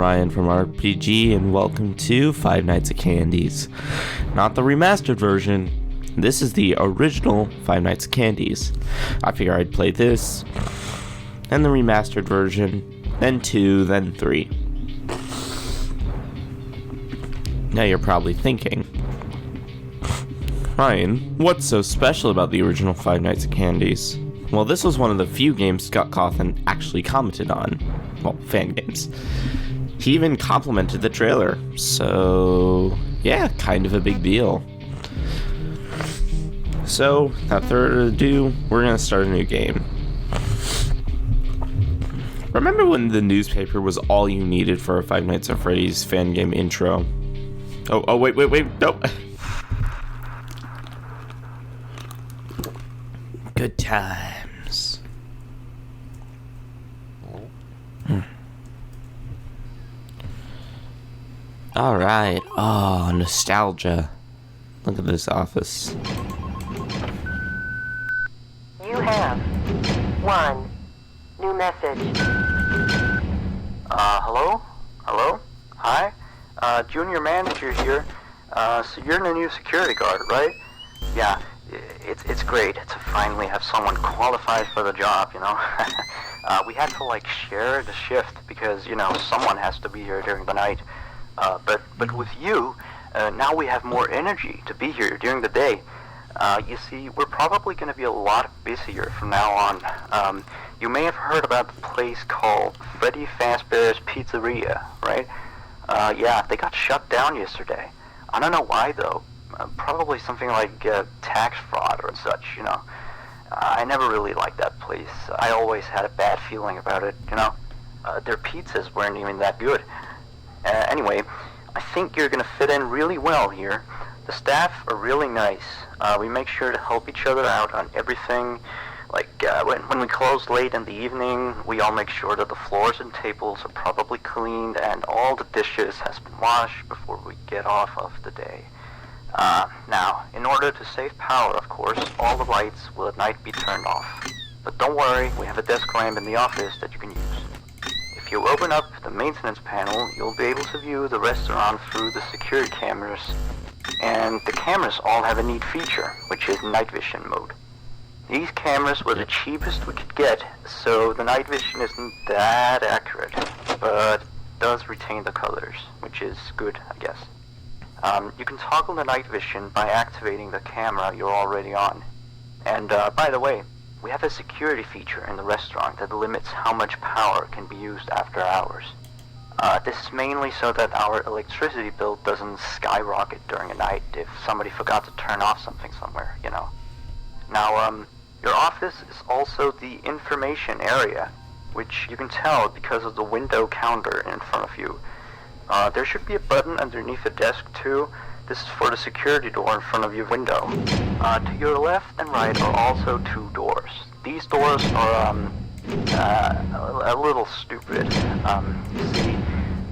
Ryan from R.P.G. and welcome to Five Nights at Candy's. Not the remastered version, this is the original Five Nights at Candy's. I figure I'd play this, then the remastered version, then 2, then 3. Now you're probably thinking, Ryan, what's so special about the original Five Nights at Candy's? Well, this was one of the few games Scott Cawthon actually commented on. Well, fan games. He even complimented the trailer. So, yeah, kind of a big deal. So, without further ado, we're going to start a new game. Remember when the newspaper was all you needed for a Five Nights at Freddy's fan game intro? Oh, wait, nope. Good times. Alright. Oh, nostalgia. Look at this office. You have one new message. Hello? Hi? Junior manager here. So you're the new security guard, right? Yeah, it's great to finally have someone qualified for the job, you know? We had to, share the shift because, someone has to be here during the night. But with you, now we have more energy to be here during the day. You see, we're probably going to be a lot busier from now on. You may have heard about the place called Freddy Fazbear's Pizzeria, right? Yeah, they got shut down yesterday. I don't know why, though. Probably something like tax fraud or such, I never really liked that place. I always had a bad feeling about it, Their pizzas weren't even that good. Anyway, I think you're going to fit in really well here. The staff are really nice. We make sure to help each other out on everything. When we close late in the evening, we all make sure that the floors and tables are properly cleaned and all the dishes has been washed before we get off of the day. Now, in order to save power, of course, all the lights will at night be turned off. But don't worry, we have a desk lamp in the office that you can use. If you open up the maintenance panel, you'll be able to view the restaurant through the security cameras. And the cameras all have a neat feature, which is night vision mode. These cameras were the cheapest we could get, so the night vision isn't that accurate, but does retain the colors, which is good, I guess. You can toggle the night vision by activating the camera you're already on. And by the way, we have a security feature in the restaurant that limits how much power can be used after hours. This is mainly so that our electricity bill doesn't skyrocket during a night if somebody forgot to turn off something somewhere, Now, your office is also the information area, which you can tell because of the window counter in front of you. There should be a button underneath the desk too. This is for the security door in front of your window. To your left and right are also 2 doors. These doors are a little stupid. You see,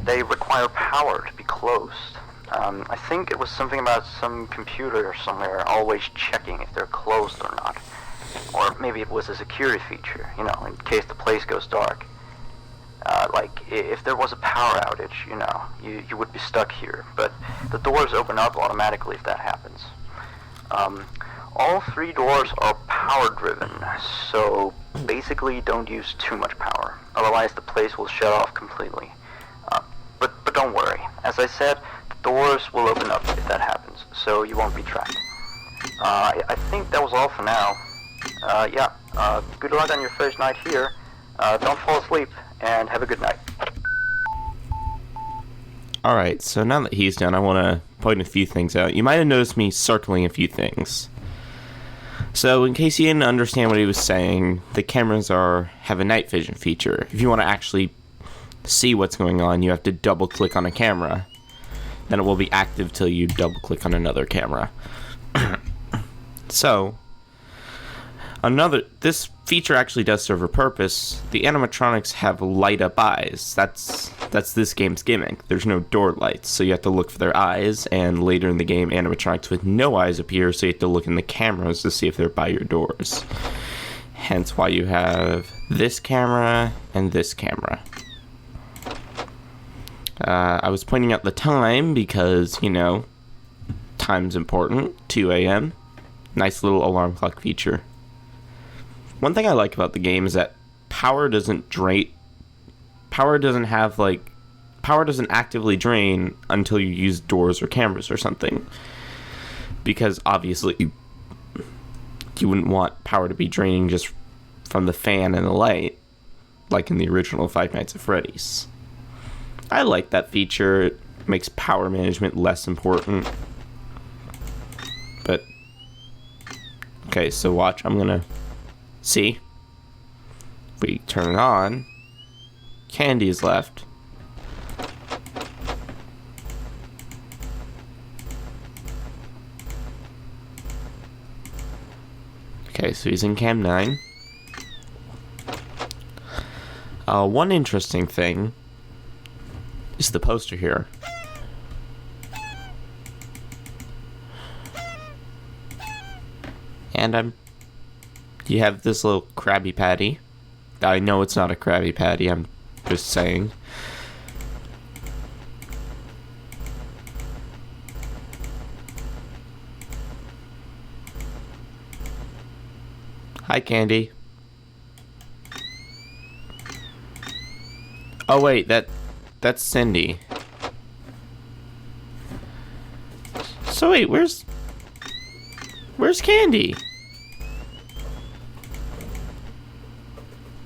they require power to be closed. I think it was something about some computer or somewhere always checking if they're closed or not. Or maybe it was a security feature, in case the place goes dark. If there was a power outage, you would be stuck here. But the doors open up automatically if that happens. All 3 doors are power-driven, so basically don't use too much power. Otherwise the place will shut off completely. But don't worry. As I said, the doors will open up if that happens, so you won't be trapped. I think that was all for now. Good luck on your first night here. Don't fall asleep, and have a good night. Alright, so now that he's done, I want to point a few things out. You might have noticed me circling a few things. So, in case you didn't understand what he was saying, the cameras have a night vision feature. If you want to actually see what's going on, you have to double-click on a camera. Then it will be active till you double-click on another camera. So, this feature actually does serve a purpose. The animatronics have light-up eyes. That's this game's gimmick. There's no door lights, so you have to look for their eyes, and later in the game, animatronics with no eyes appear, so you have to look in the cameras to see if they're by your doors. Hence why you have this camera and this camera. I was pointing out the time because, you know, time's important. 2 a.m. Nice little alarm clock feature. One thing I like about the game is that power doesn't actively drain until you use doors or cameras or something. Because obviously you wouldn't want power to be draining just from the fan and the light, like in the original Five Nights at Freddy's. I like that feature. It makes power management less important. But, okay, so watch. I'm gonna see. If we turn it on, Candy is left. Okay, so he's in cam 9. One interesting thing is the poster here. And you have this little Krabby Patty. I know it's not a Krabby Patty, I'm just saying. Hi, Candy. Oh wait, that's Cindy. So wait, where's Candy?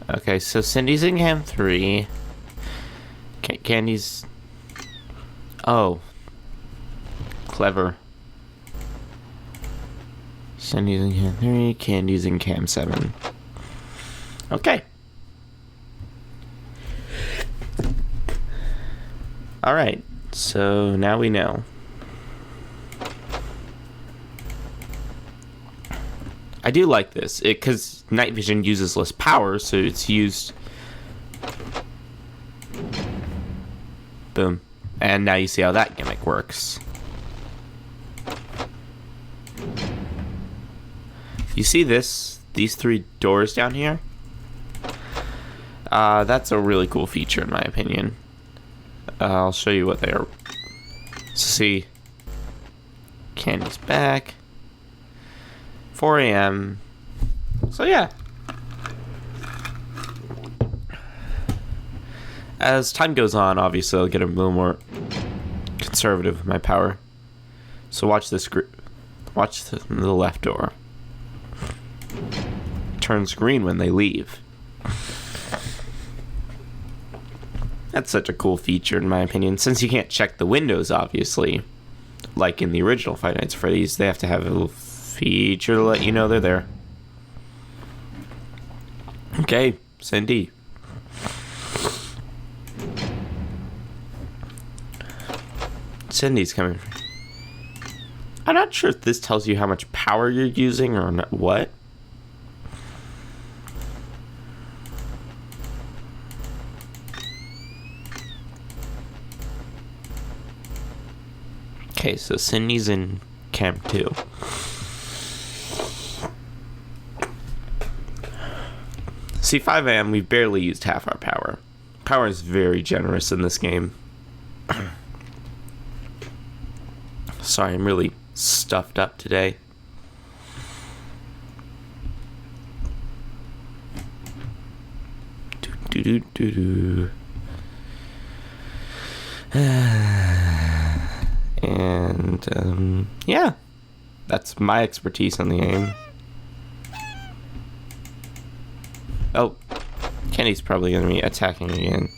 Okay, so Cindy's in cam 3. Candy's... Oh. Clever. Cindy's in cam 3, Candy's in cam 7. Okay. Alright, so now we know. I do like this, because night vision uses less power, so it's used... Boom. And now you see how that gimmick works. You see these 3 doors down here? That's a really cool feature in my opinion. I'll show you what they are. So see, Candy's back. 4 a.m. So yeah. As time goes on, obviously I'll get a little more conservative with my power. So watch this watch the left door. Turns green when they leave. That's such a cool feature in my opinion. Since you can't check the windows, obviously, like in the original Five Nights at Freddy's, they have to have a little feature to let you know they're there. Okay, Cindy. Cindy's coming. I'm not sure if this tells you how much power you're using or not. What? Okay, so Cindy's in cam 2. See, 5 a.m. we've barely used half our power. Power is very generous in this game. Sorry, I'm really stuffed up today. And yeah, that's my expertise on the game. Oh, Kenny's probably gonna be attacking again.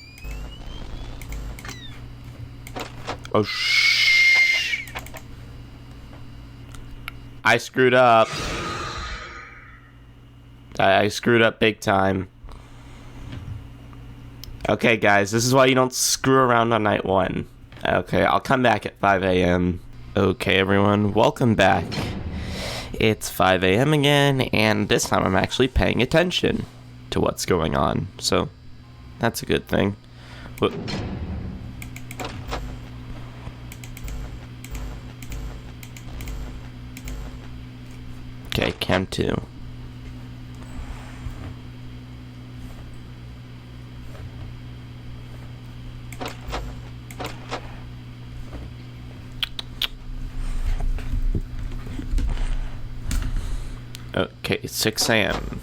Oh, shh. I screwed up. I screwed up big time. Okay, guys, this is why you don't screw around on night 1. Okay, I'll come back at 5 a.m. Okay, everyone, welcome back. It's 5 a.m. again, and this time I'm actually paying attention to what's going on, so that's a good thing. Whoop. Okay, cam 2. Okay, 6 a.m.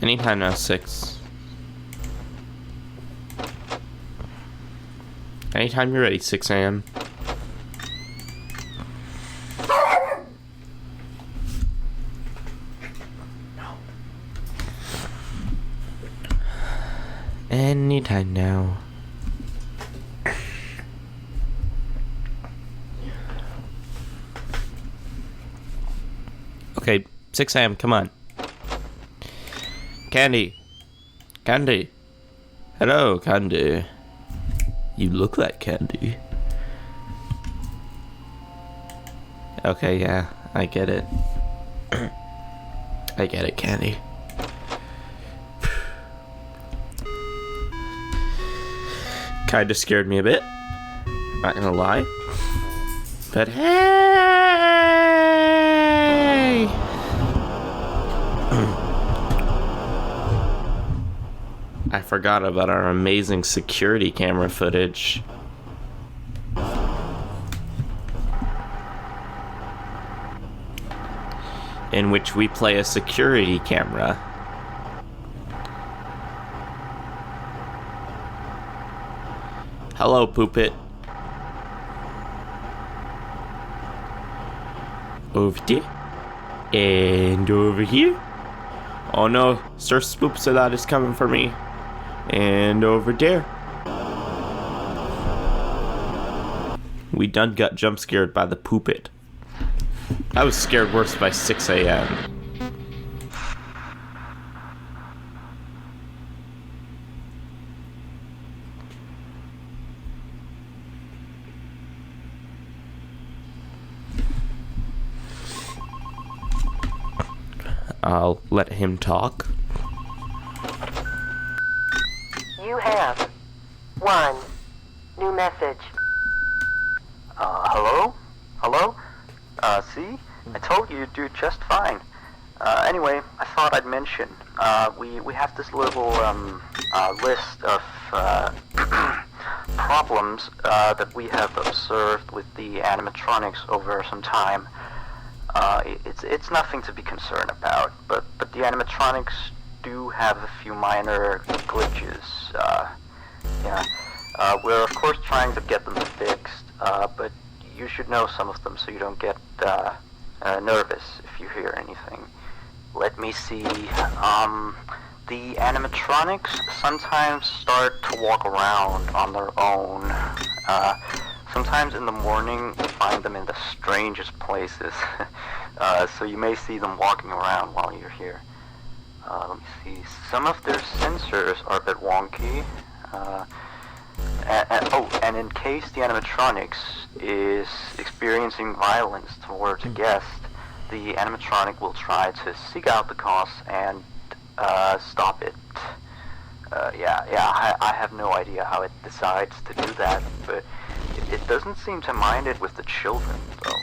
Anytime now, 6. Anytime you're ready, 6 a.m. Anytime now. Okay, 6 a.m., come on. Candy. Candy. Hello, Candy. You look like Candy. Okay, yeah, I get it. I get it, Candy. Kinda scared me a bit. Not gonna lie. But hey! I forgot about our amazing security camera footage. In which we play a security camera. Hello, Poopit. Over there. And over here. Oh no, Sir Spoopsalot is coming for me. And over there. We done got jump scared by the Poopit. I was scared worse by 6 a.m. I'll let him talk. You have 1 new message. Hello? Hello? See? I told you you'd do just fine. Anyway, I thought I'd mention, we have this little, list of, problems, that we have observed with the animatronics over some time. It's nothing to be concerned about, but the animatronics do have a few minor glitches. Yeah. We're of course trying to get them fixed, but you should know some of them so you don't get nervous if you hear anything. Let me see. The animatronics sometimes start to walk around on their own. Sometimes in the morning you find them in the strangest places. So you may see them walking around while you're here. Let me see. Some of their sensors are a bit wonky. And in case the animatronics is experiencing violence towards a guest, the animatronic will try to seek out the cause and stop it. I have no idea how it decides to do that, but it doesn't seem to mind it with the children, though.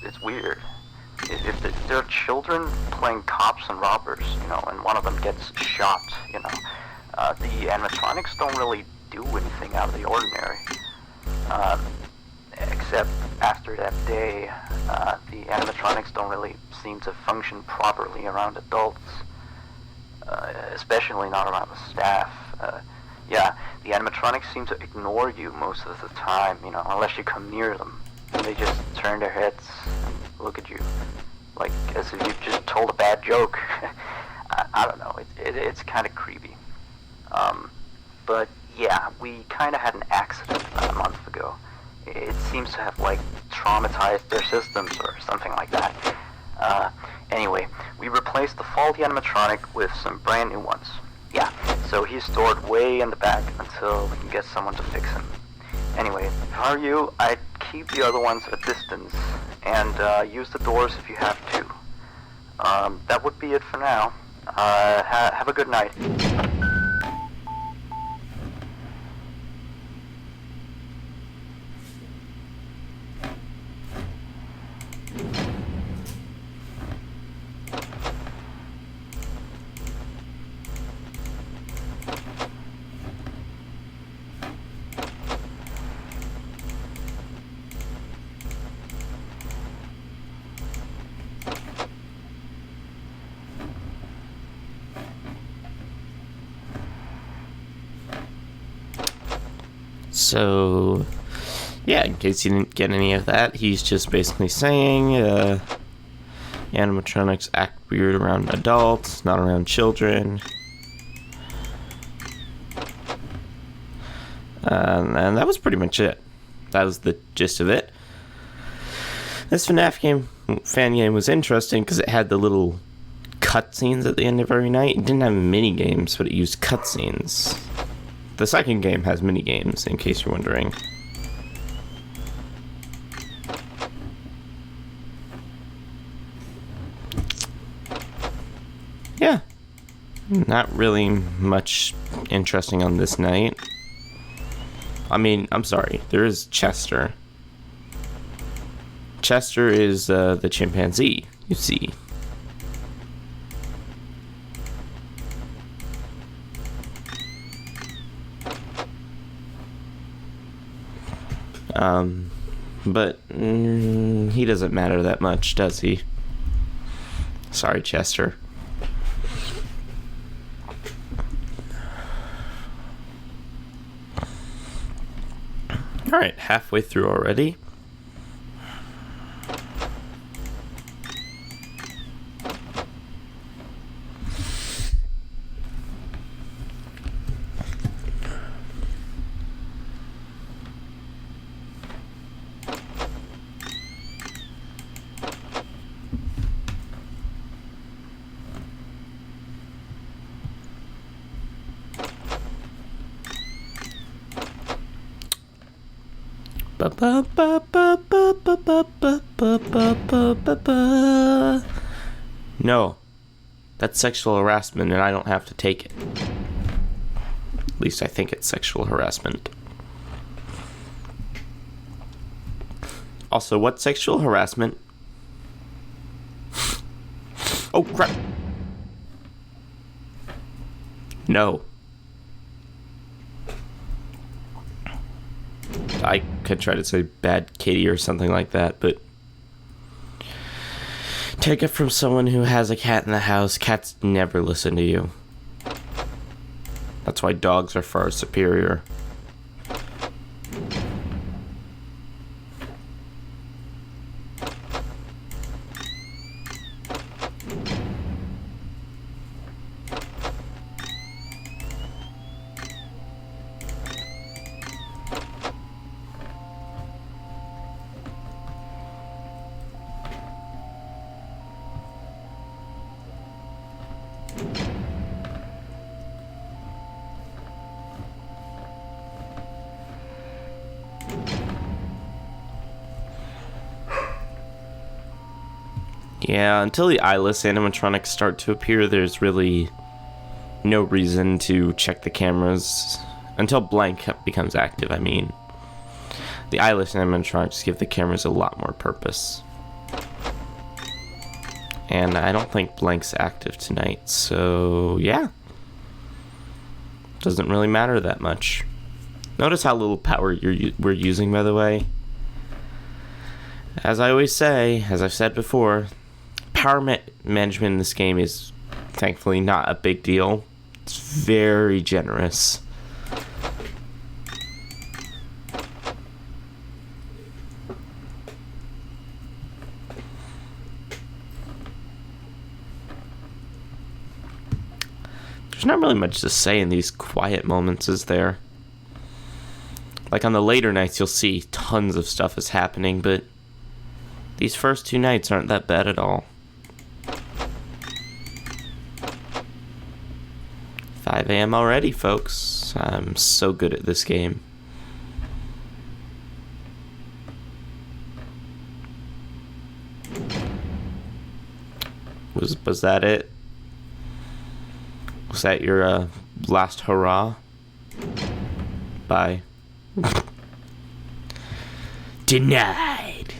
It's weird. If there are children playing cops and robbers, and one of them gets shot, the animatronics don't really do anything out of the ordinary. Except after that day, the animatronics don't really seem to function properly around adults, especially not around the staff. The animatronics seem to ignore you most of the time, unless you come near them. And they just turn their heads and look at you, like as if you just told a bad joke. I don't know, it's kind of creepy. But yeah, we kind of had an accident about a month ago. It seems to have, traumatized their systems or something like that. Anyway, we replaced the faulty animatronic with some brand new ones. Yeah, so he's stored way in the back until we can get someone to fix him. Anyway, if I were you, I'd keep the other ones at a distance, and use the doors if you have to. That would be it for now. Have a good night. So, yeah, in case you didn't get any of that, he's just basically saying animatronics act weird around adults, not around children. And that was pretty much it. That was the gist of it. This FNAF fan game was interesting because it had the little cutscenes at the end of every night. It didn't have mini games, but it used cutscenes. The second game has mini games, in case you're wondering. Yeah. Not really much interesting on this night. I mean, I'm sorry. There is Chester. Chester is the chimpanzee, you see. But he doesn't matter that much, does he? Sorry, Chester. Alright, halfway through already. No, that's sexual harassment and I don't have to take it. At least I think it's sexual harassment. Also, what's sexual harassment? Oh crap. No. I could try to say bad kitty or something like that, but take it from someone who has a cat in the house. Cats never listen to you. That's why dogs are far superior. Yeah, until the eyeless animatronics start to appear, there's really no reason to check the cameras. Until blank becomes active, I mean. The eyeless animatronics give the cameras a lot more purpose. And I don't think blank's active tonight, so yeah. Doesn't really matter that much. Notice how little power we're using, by the way. As I always say, as I've said before, power management in this game is thankfully not a big deal. It's very generous. There's not really much to say in these quiet moments, is there? Like on the later nights, you'll see tons of stuff is happening, but these first two nights aren't that bad at all. 5 a.m. already, folks. I'm so good at this game. Was that it? Was that your last hurrah? Bye. Denied.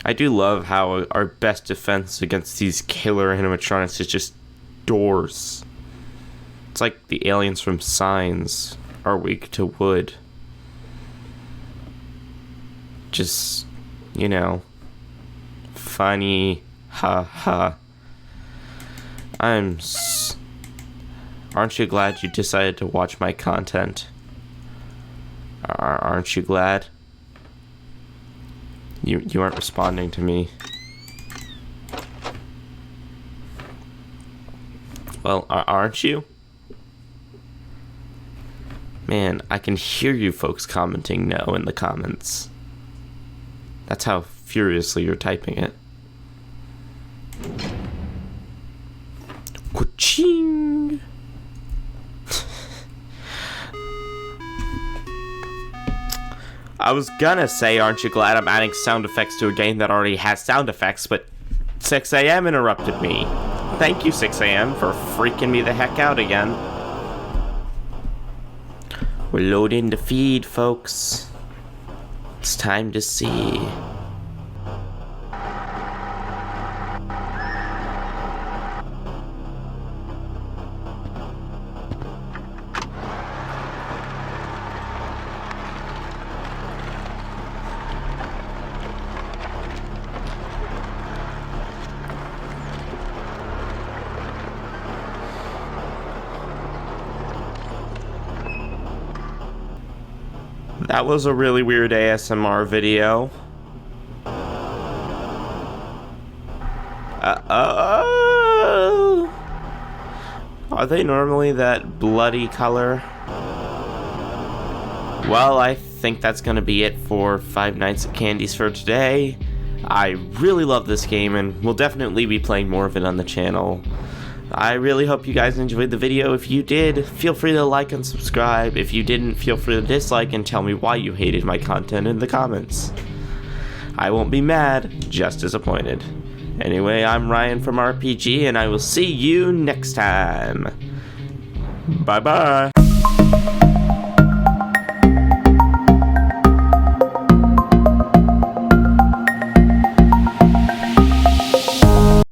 I do love how our best defense against these killer animatronics is just doors. It's like the aliens from Signs are weak to wood. Just, you know, funny, ha ha. Aren't you glad you decided to watch my content? Aren't you glad? You aren't responding to me. Well, aren't you? Man, I can hear you folks commenting no in the comments. That's how furiously you're typing it. Ka-ching! I was gonna say, aren't you glad I'm adding sound effects to a game that already has sound effects, but 6 a.m. interrupted me. Thank you, 6 a.m., for freaking me the heck out again. We're loading the feed, folks. It's time to see. That was a really weird ASMR video. Are they normally that bloody color? Well, I think that's gonna be it for Five Nights at Candy's for today. I really love this game and will definitely be playing more of it on the channel. I really hope you guys enjoyed the video. If you did, feel free to like and subscribe. If you didn't, feel free to dislike and tell me why you hated my content in the comments. I won't be mad, just disappointed. Anyway, I'm Ryan from R.P.G, and I will see you next time. Bye-bye.